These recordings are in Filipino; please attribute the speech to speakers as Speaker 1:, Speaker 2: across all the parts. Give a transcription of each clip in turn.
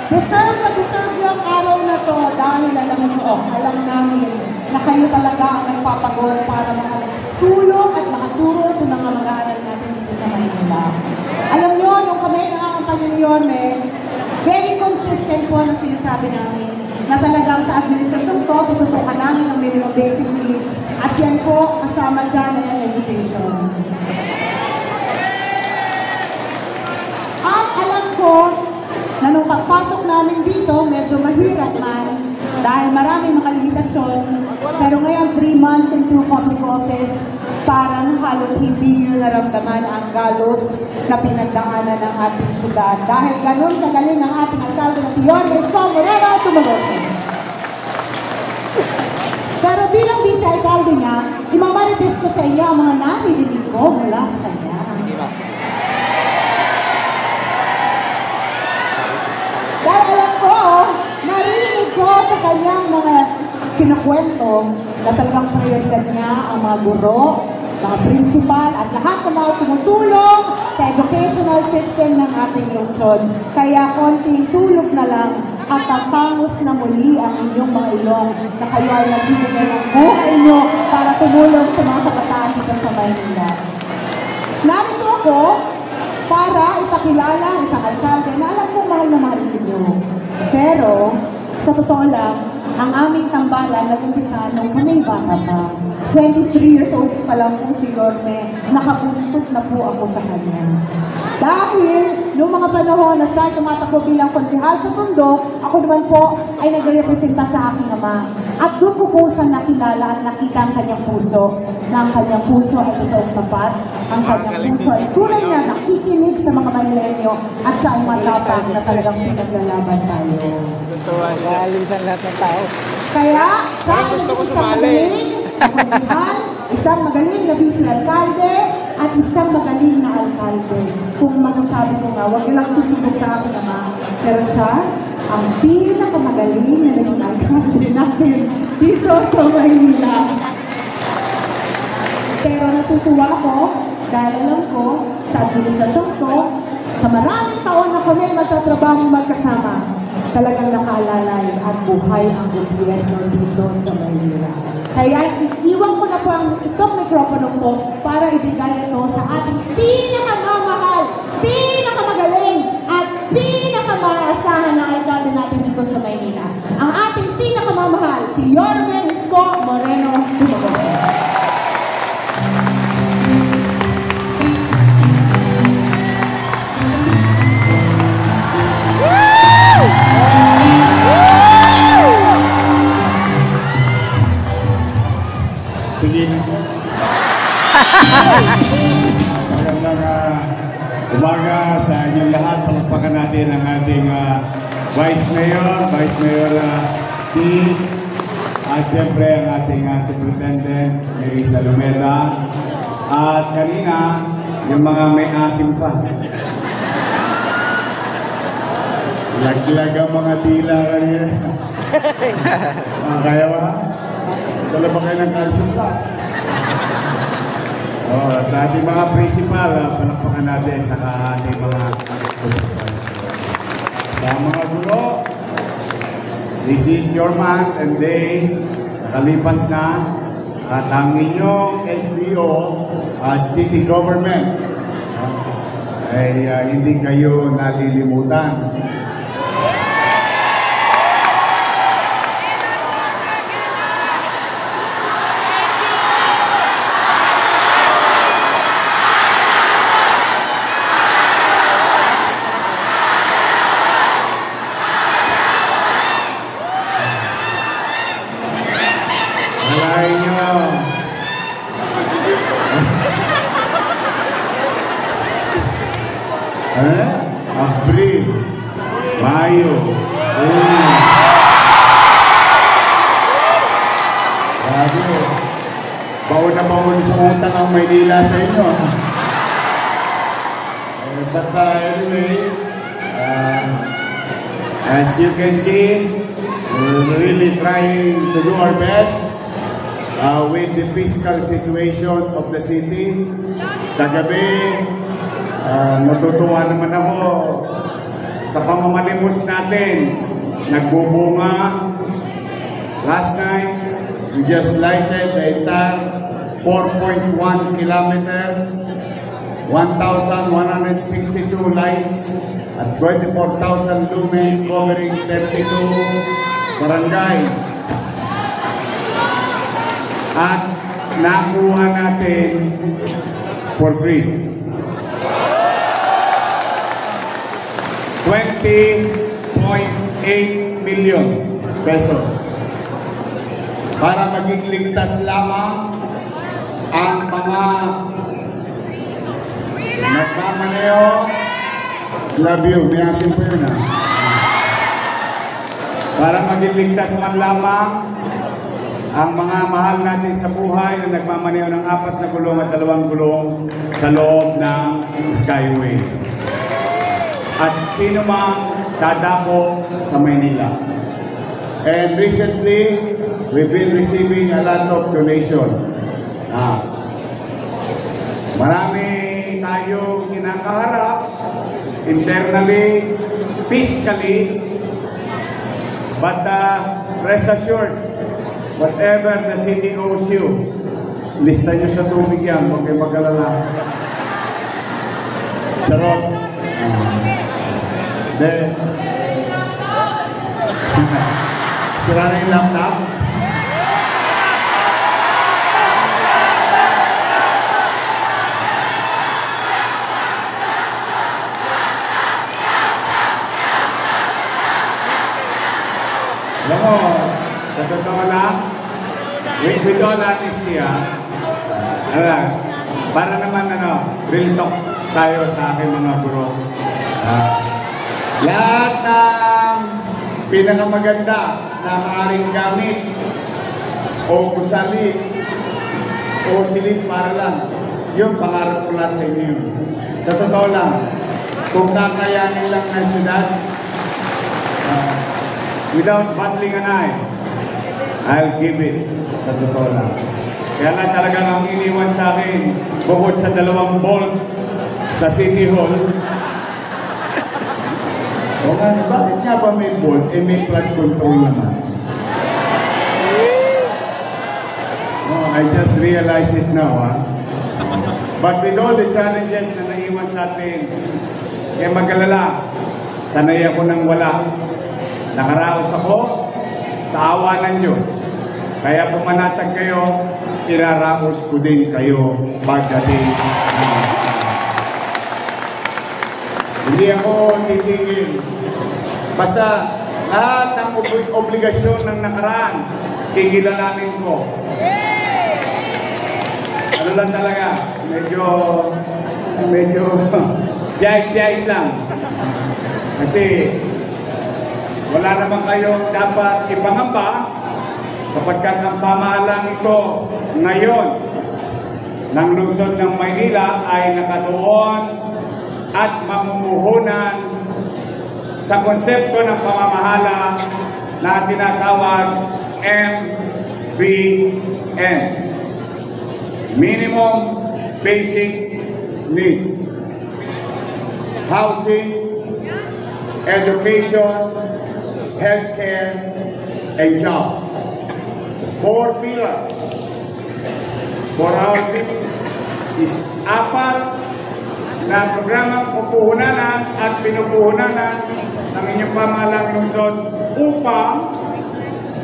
Speaker 1: Deserve yung araw na to dahil alam namin na kayo talaga ang nagpapagod para makatulong at makaturo sa mga mag-aaral natin dito sa Maynila. Alam nyo, nung kami nangangampanya ni Yorme, very consistent po na sinasabi namin na talagang sa administrasyon to, tututukan namin ang minimum basic needs at yan po kasama dyan na yung education. At alam ko na nung pagpasok namin dito, medyo mahirap man dahil maraming mga limitasyon. Pero ngayon, 3 months into public office, parang halos hindi nyo naramdaman ang galos na pinagdaanan ng ating syudad. Dahil ganun kagaling ang ating alkalde na si Yorme Isko Moreno Tumaloso. Pero bilang vice-alkalde niya, imamarites ko sa inyo ang mga naririnig ko mula sa kanya. Dahil alam ko, naririnig ko sa kanyang mga kinukwento na talagang prioridad niya ang mga guro, mga principal, at lahat ng mga tumutulong sa educational system ng ating lungsod. Kaya konting tulog na lang at tatangos na muli ang inyong mga ilong na kayo ay nagbibigay ng buhay niyo para tumulong sa mga kabataan dito sa Maynila. Narito ako para ipakilala ang isang alkalde na alam kong mahal na mahal ninyo. Pero, sa totoo lang, ang aming tambalan nag-umpisa nung kami bata pa. 23 years old pa lang po si Yorme, nakabuntot na po ako sa kanya. Dahil, noong mga panahon na siya tumatakbo bilang konsehal sa Tondo, ako naman po ay nagrepresenta sa aking ama. At doon ko po siya nakilala at nakita ang kanyang puso, na ang kanyang puso ay totoong tapat, ang kanyang puso ay tunay na nakikinig sa mga Manileño at siya ay matapang na talagang pinaglalaban tayo.
Speaker 2: Nag-aalisan lahat ng tao.
Speaker 1: Kaya, siya ay isang magaling na konsehal, isang magaling na vice-alkalde, at isang magaling na alkalde. Kung masasabi ko nga, huwag nilang susubok sa akin ama, pero siya, ang pinakamagaling na naging alkalde natin dito sa Maynila. Pero natutuwa ako dahil alam ko sa administrasyon ko, sa maraming taon na kami magtatrabaho magkasama, talagang nakaalalay at buhay ang gobyerno dito sa Maynila. Kaya iiwan ko na po itong mikropono to para ibigay ito sa ating pinakamamahal, pinakamagaling at pinakamaasahan na alkalde natin dito sa Maynila. Ang ating pinakamamahal, si Yorme Isko Moreno Tumaloso.
Speaker 3: Magandang umaga sa inyong lahat. Palakpakan natin ang ating Vice Mayor Chief, at siyempre ang ating Superintendent Marisa Lumeda. At kanina, yung mga may asim pa. Laglag ang mga tila kanina. Kaya ba? Dala ba kayo ng calcium pa? Sa ating mga principal, palakpakan natin sa ating mga supervisor. Sa mga guro, this is your month and day. Nakalipas na at ang inyong SDO at city government ay hindi kayo nalilimutan. Abril, Mayo, baon na baon sa utang ang Maynila sa inyo. But anyway, as you can see, we're really trying to do our best with the fiscal situation of the city. Kagabi, natutuwa naman ako sa pamamalimos natin, nagbubunga. Last night, we just lighted the entire 4.1 kilometers, 1,162 lights at 24,000 lumens covering 32 barangays. At nakuha natin for free 20.8 million pesos para maging ligtas lamang ang mga nagmamaneo. Love you, may asin po yun, ha? Para maging ligtas man lamang ang mga mahal natin sa buhay na nagmamaneo ng 4 na gulong at 2 gulong sa loob ng Skyway. At sino mang dadako sa Maynila. And recently, we've been receiving a lot of donation. Marami tayong kinakaharap internally, fiscally, but rest assured, whatever the city owes you, lista nyo sa tubig yan, huwag kayo mag-alala. Charot. Then, sira na yung laptop. Alam mo, sa totoo lang, with all honesty, para naman real talk tayo sa aking mga guro. Lahat ng pinakamaganda na maaaring gamit o gusali o silid para lang, yung pangarap ko lahat sa inyo. Sa totoo lang, kung kakayanin lang ng syudad, without battling an eye, I'll give it. Sa totoo lang. Kaya lang talagang ang iniwan sa akin, bukod sa 2 bolt sa City Hall. O nga, bakit nga ba may bolt? Eh may flood control naman. Oh, I just realized it now, ha? But with all the challenges na naiwan sa atin, kaya mag-alala, sanay ako nang wala. Nakaraos ako sa awa ng Diyos. Kaya pumanatag kayo, iraraos ko din kayo pagdating. Hindi ako titigil. Basta lahat ng obligasyon ng nakaraan, kikilalanin ko. Ano lang talaga, medyo biyahit-biyahit lang. Kasi wala naman kayong dapat ipangamba sapagkat ang pamahalang ito ngayon ng lungsod ng Maynila ay nakatuon at mamumuhunan sa konsepto ng pamamahala na tinatawag MBN. Minimum Basic Needs. Housing, education, healthcare, and jobs. 4 pillars for our people is 4 na programang pupuhunanan at pinupuhunanan ng inyong pamahalang lungsod upang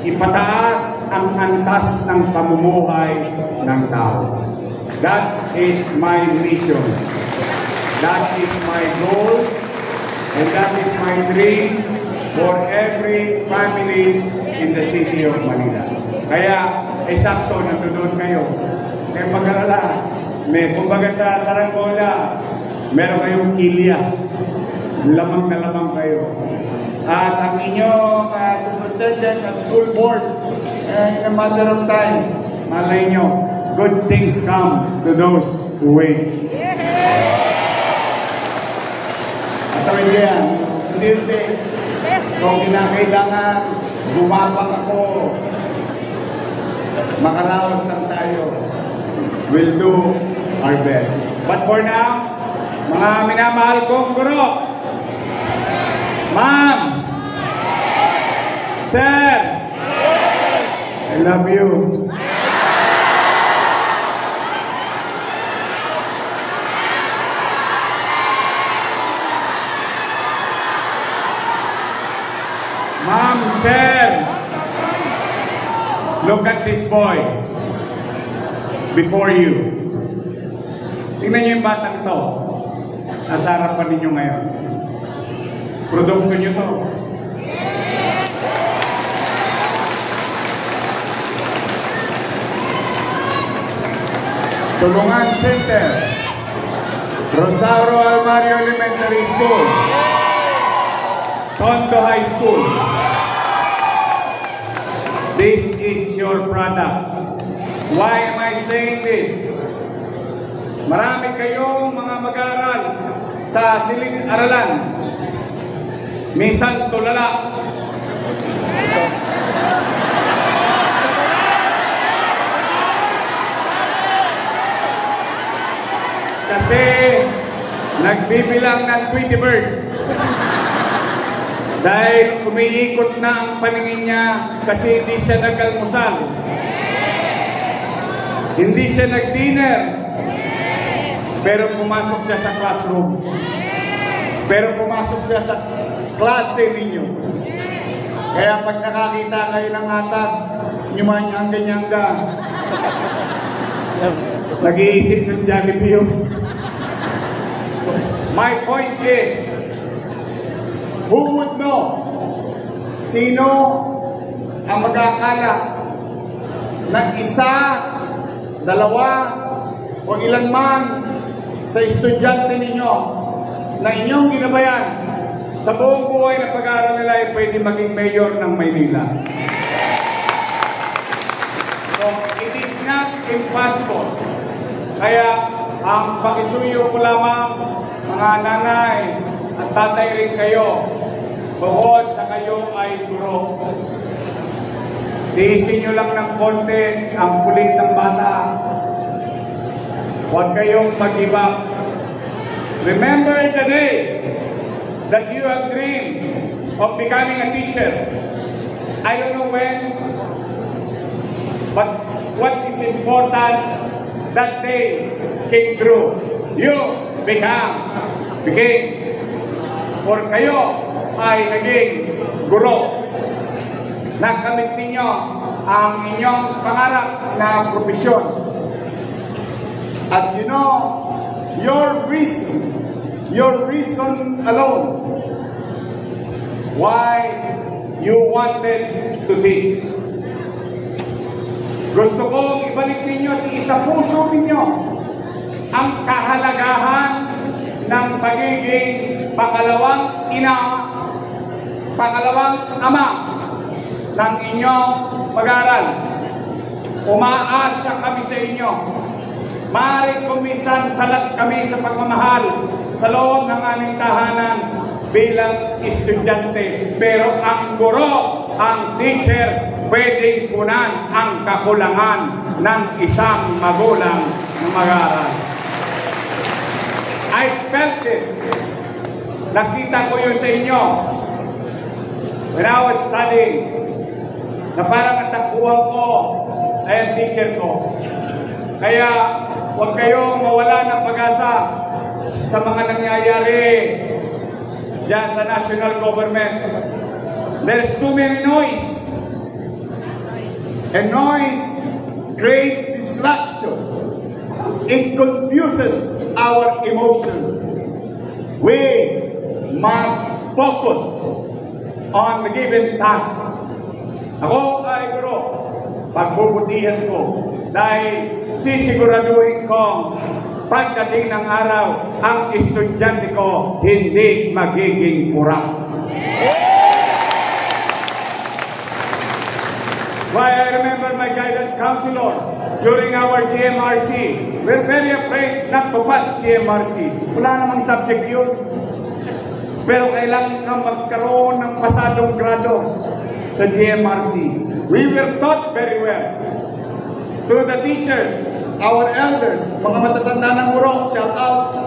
Speaker 3: ipataas ang antas ng pamumuhay ng tao. That is my mission. That is my goal. And that is my dream for every families in the city of Manila. Kaya, sakto, nandun kayo. Kaya pag-alala, kumbaga sa Saranggola, meron kayong kilya. Lamang na lamang kayo. At ang inyong superintendent at school board, in a matter of time, malay nyo, good things come to those who wait. At hindi yan, hindi. Kung kinakailangan, gumapang ako, makaraos lang tayo. We'll do our best. But for now, mga minamahal kong guro, Ma'am! Sir! I love you. Ma'am, sir! Look at this boy before you. Tingnan niyo yung batang to. Nasa harapan ninyo ngayon. Produkto niyo to. Tulungan Center, Rosario Almario Elementary School, Tondo High School. This is your product. Why am I saying this? Marami kayong mga mag-aaral sa silid-aralan. Minsan tulala. Kasi nagbibilang ng Tweety Bird. Dahil umiikot na ang paningin niya kasi hindi siya nag-almusal. Hindi siya nag-dinner. Pero pumasok siya sa classroom. Pero pumasok siya sa klase ninyo. Kaya pag nakakita kayo ng atabs, nyumanyanga-nyanga. Nag-iisip ng Jollibee. So, my point is, who would know sino ang mag-aakala ng isa, dalawa, o ilan man sa estudyante ninyo na inyong ginabayan sa buong buhay na pag-aaral nila ay pwede maging mayor ng Maynila. So, it is not impossible. Kaya, ang pakisuyo ko lamang, mga nanay at tatay rin kayo, bukod sa kayo ay guro. Tiisin nyo lang ng konti ang kulit ng bata. Huwag kayong mag-give up. Remember the day that you have dreamed of becoming a teacher. I don't know when, but what is important, that day came true. You became, or kayo ay naging guro. Nakamit ninyo ang inyong pangarap na profesyon. At you know, your reason alone why you wanted to teach. Gusto kong ibalik ninyo at isa puso ninyo ang kahalagahan ng pagiging pangalawang ina, pangalawang ama ng inyong pag-aaral. Umaasa kami sa inyo. Maaaring kumisan salat kami sa pagmamahal sa loob ng aming tahanan bilang estudyante. Pero ang guro, ang teacher, pwedeng punan ang kakulangan ng isang magulang na mag-aaral. I felt it. Nakita ko yun sa inyo. When I was studying, na parang natakuhan ko ay ang teacher ko. Kaya huwag kayong mawala ng pag-asa sa mga nangyayari dyan sa national government. There's too many noise. And noise creates distraction. It confuses our emotion. We must focus on the given task. Ako ay guro, pagbubutihan ko dahil sisiguraduhin ko pagdating ng araw, ang estudyante ko hindi magiging kurap. That's why I remember my guidance counselor during our GMRC. We're very afraid not to pass GMRC. Wala namang subject yun. Pero kailangan kang magkaroon ng pasadong grado sa GMRC. We were taught very well. To the teachers, our elders, mga matatanda ng guro, shout out.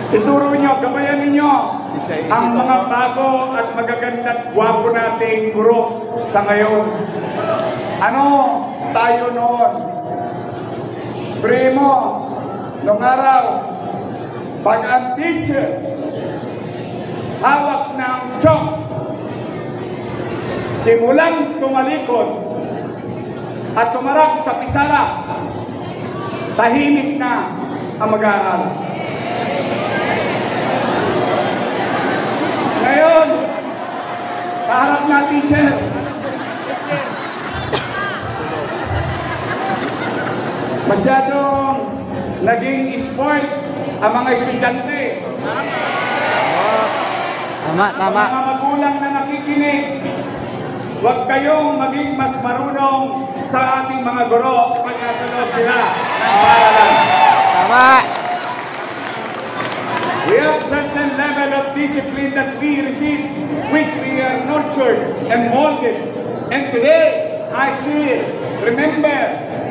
Speaker 3: Ituro nyo, gabayan ninyo ang mga bago at magaganda at gwapo nating guro sa ngayon. Ano tayo noon? Primo, nung araw, pag ang teacher hawak ng chok, simulang tumalikod at tumarap sa pisara, tahimik na ang mag-aaral. Ngayon, kaharap na teacher, masyadong naging spoiled ang mga estudyante.
Speaker 2: Tama,
Speaker 3: Sa mga magulang na nakikinig, huwag kayong maging mas marunong sa ating mga guro kapag nasa loob sila ng paaralan.
Speaker 2: Tama.
Speaker 3: We have certain level of discipline that we receive, which we are nurtured and molded. And today, I still remember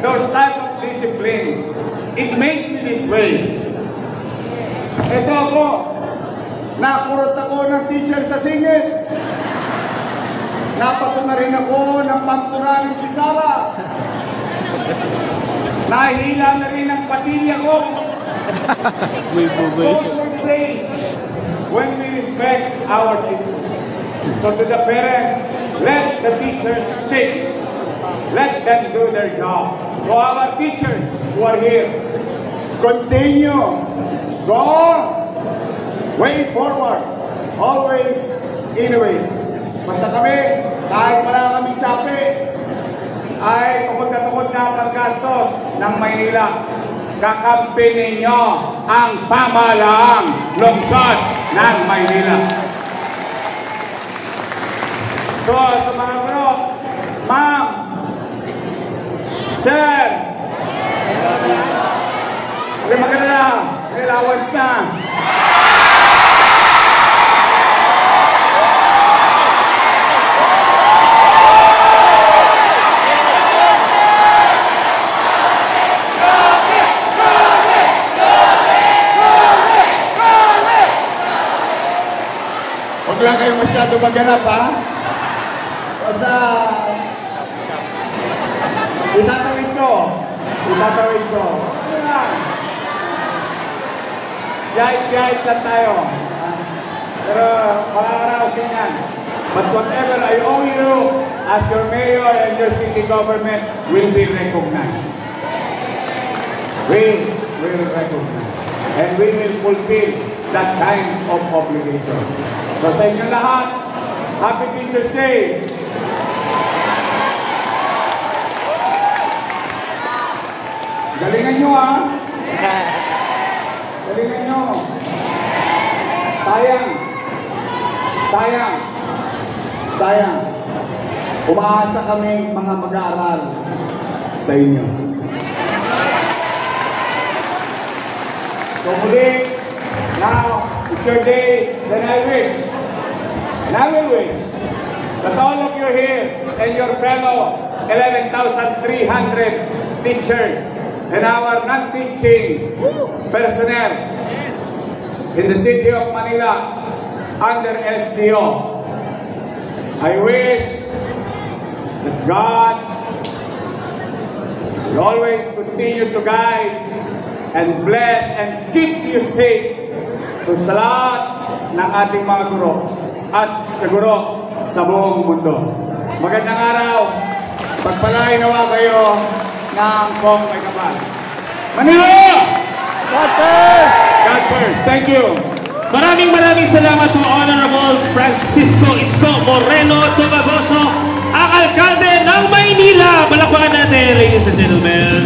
Speaker 3: those type of discipline. It made me this way. Ito ako, nakurot ako ng teacher sa singit. Napato na rin ako ng pampura ng pisara. Nahila na rin ang patilya ko. Those were the days when we respect our teachers. So to the parents, let the teachers teach. Let them do their job. To our teachers who are here, continue. Go on. Way forward. Always innovate. Basta kami, kahit wala kaming tsapi, ay tukod na paggastos ng Maynila. Kakampi ninyo ang pamahalaang lungsod ng Maynila. So, sa mga bro, ma'am, sir, huwag magalala, allowance na. Huwag lang kayo masyado maganap, ha? Basta, itatawid ko. Ano lang? Yait-yait lang tayo. Pero, makakaraos din yan. But whatever I owe you, as your mayor and your city government, will be recognized. We will recognize. And we will fulfill that kind of obligation. So sa inyo lahat, Happy Teacher's Day! Galingan nyo, ha? Galingan nyo. Sayang. Umaasa kami mga mag-aaral sa inyo. So muli, now, it's your day, then I wish, and I will wish, that all of you here and your fellow 11,300 teachers and our non-teaching personnel in the city of Manila under SDO, I wish that God will always continue to guide and bless and keep you safe. So sa lahat ng ating mga guro at sa guro sa buong mundo. Magandang araw. Pagpalain nawa kayo ng kong may kapal. Manila!
Speaker 2: God first!
Speaker 3: God first. Thank you.
Speaker 4: Maraming salamat po, Honorable Francisco Isko Moreno Dumagoso, ang alkalde ng Maynila. Palakpakan natin, ladies and gentlemen.